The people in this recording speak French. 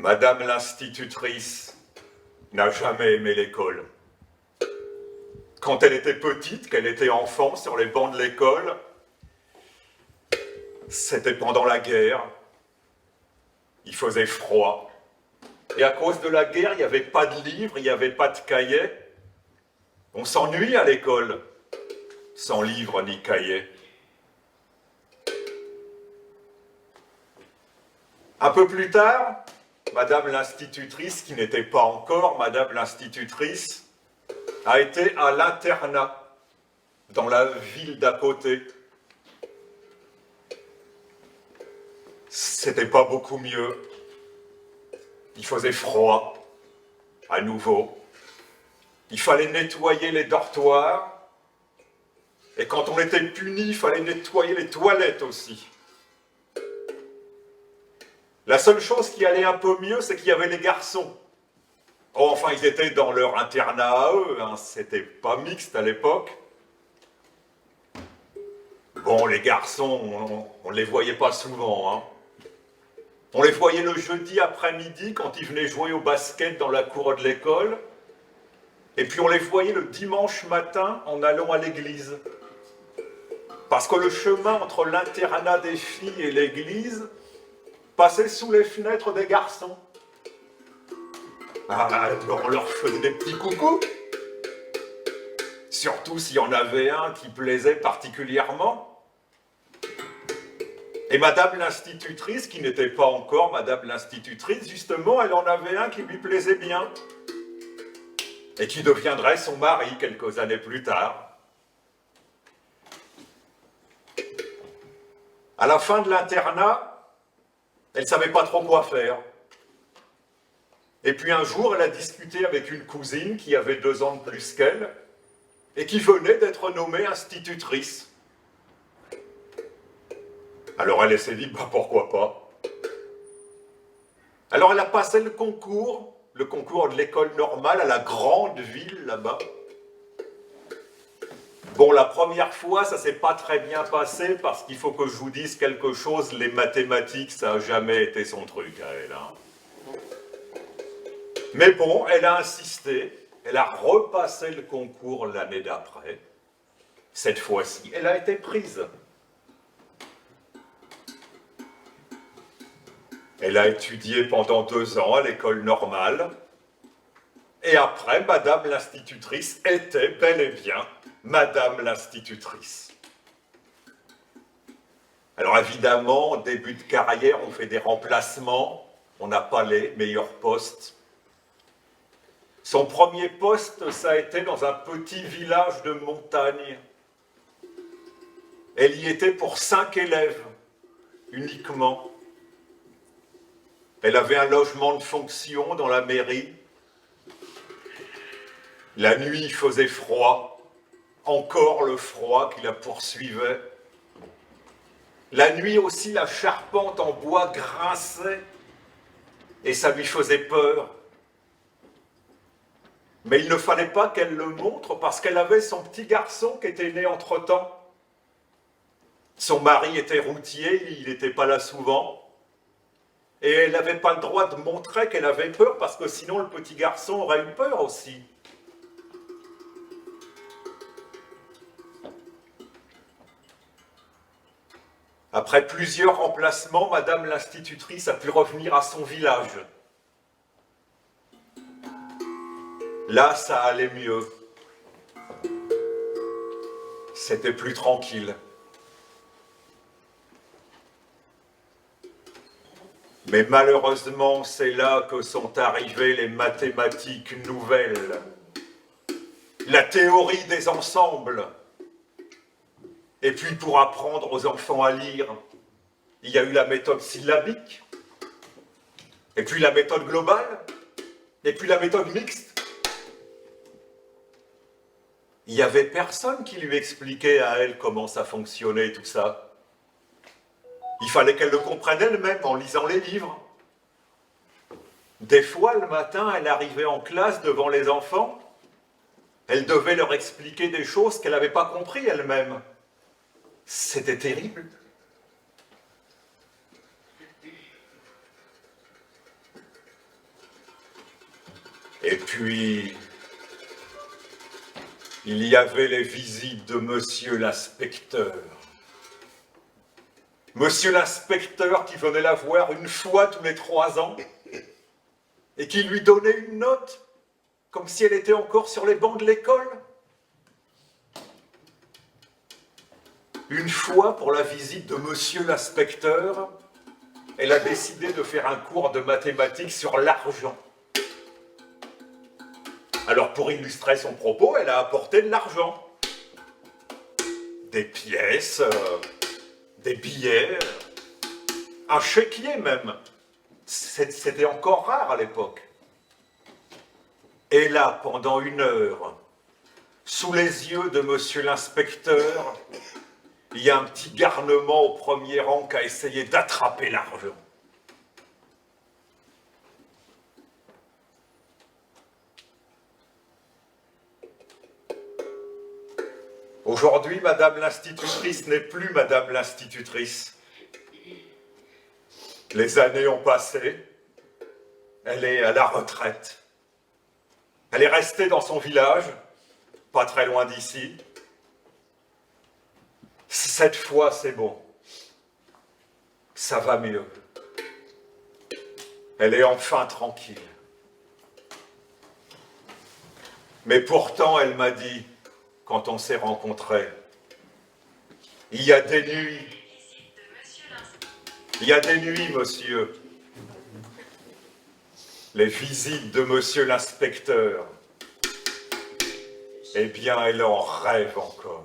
Madame l'institutrice n'a jamais aimé l'école. Quand elle était petite, qu'elle était enfant sur les bancs de l'école, c'était pendant la guerre. Il faisait froid. Et à cause de la guerre, il n'y avait pas de livres, il n'y avait pas de cahiers. On s'ennuie à l'école, sans livres ni cahiers. Un peu plus tard, Madame l'institutrice, qui n'était pas encore Madame l'institutrice, a été à l'internat, dans la ville d'à côté. C'était pas beaucoup mieux. Il faisait froid, à nouveau. Il fallait nettoyer les dortoirs. Et quand on était puni, il fallait nettoyer les toilettes aussi. La seule chose qui allait un peu mieux, c'est qu'il y avait les garçons. Oh, enfin, ils étaient dans leur internat à eux, hein. C'était pas mixte à l'époque. Bon, les garçons, on ne les voyait pas souvent, hein. On les voyait le jeudi après-midi quand ils venaient jouer au basket dans la cour de l'école. Et puis on les voyait le dimanche matin en allant à l'église. Parce que le chemin entre l'internat des filles et l'église passait sous les fenêtres des garçons. Alors on leur faisait des petits coucous. Surtout s'il y en avait un qui plaisait particulièrement. Et Madame l'institutrice, qui n'était pas encore Madame l'institutrice, justement, elle en avait un qui lui plaisait bien. Et qui deviendrait son mari quelques années plus tard. À la fin de l'internat, elle ne savait pas trop quoi faire. Et puis un jour, elle a discuté avec une cousine qui avait 2 ans de plus qu'elle et qui venait d'être nommée institutrice. Alors elle s'est dit, pourquoi pas. Alors elle a passé le concours de l'école normale à la grande ville là-bas. Bon, la première fois, ça s'est pas très bien passé parce qu'il faut que je vous dise quelque chose, les mathématiques, ça n'a jamais été son truc à elle, hein. Mais bon, elle a insisté, elle a repassé le concours l'année d'après. Cette fois-ci, elle a été prise. Elle a étudié pendant 2 ans à l'école normale. Et après, Madame l'institutrice était bel et bien Madame l'institutrice. Alors évidemment, au début de carrière, on fait des remplacements. On n'a pas les meilleurs postes. Son premier poste, ça a été dans un petit village de montagne. Elle y était pour 5 élèves, uniquement. Elle avait un logement de fonction dans la mairie. La nuit, il faisait froid. Encore le froid qui la poursuivait. La nuit aussi, la charpente en bois grinçait. Et ça lui faisait peur. Mais il ne fallait pas qu'elle le montre parce qu'elle avait son petit garçon qui était né entre-temps. Son mari était routier, il n'était pas là souvent. Et elle n'avait pas le droit de montrer qu'elle avait peur parce que sinon le petit garçon aurait eu peur aussi. Après plusieurs remplacements, Madame l'institutrice a pu revenir à son village. Là, ça allait mieux. C'était plus tranquille. Mais malheureusement, c'est là que sont arrivées les mathématiques nouvelles. La théorie des ensembles. Et puis pour apprendre aux enfants à lire, il y a eu la méthode syllabique, et puis la méthode globale, et puis la méthode mixte. Il n'y avait personne qui lui expliquait à elle comment ça fonctionnait tout ça. Il fallait qu'elle le comprenne elle-même en lisant les livres. Des fois, le matin, elle arrivait en classe devant les enfants, elle devait leur expliquer des choses qu'elle n'avait pas compris elle-même. C'était terrible. Et puis, il y avait les visites de monsieur l'inspecteur. Monsieur l'inspecteur qui venait la voir une fois tous les 3 ans et qui lui donnait une note comme si elle était encore sur les bancs de l'école. Une fois, pour la visite de monsieur l'inspecteur, elle a décidé de faire un cours de mathématiques sur l'argent. Alors, pour illustrer son propos, elle a apporté de l'argent. Des pièces, des billets, un chéquier même. C'était encore rare à l'époque. Et là, pendant 1 heure, sous les yeux de monsieur l'inspecteur, il y a un petit garnement au premier rang qui a essayé d'attraper l'argent. Aujourd'hui, madame l'institutrice n'est plus madame l'institutrice. Les années ont passé, elle est à la retraite. Elle est restée dans son village, pas très loin d'ici. Cette fois, c'est bon. Ça va mieux. Elle est enfin tranquille. Mais pourtant, elle m'a dit, quand on s'est rencontrés, il y a des nuits. Il y a des nuits, monsieur. Les visites de monsieur l'inspecteur. Eh bien, elle en rêve encore.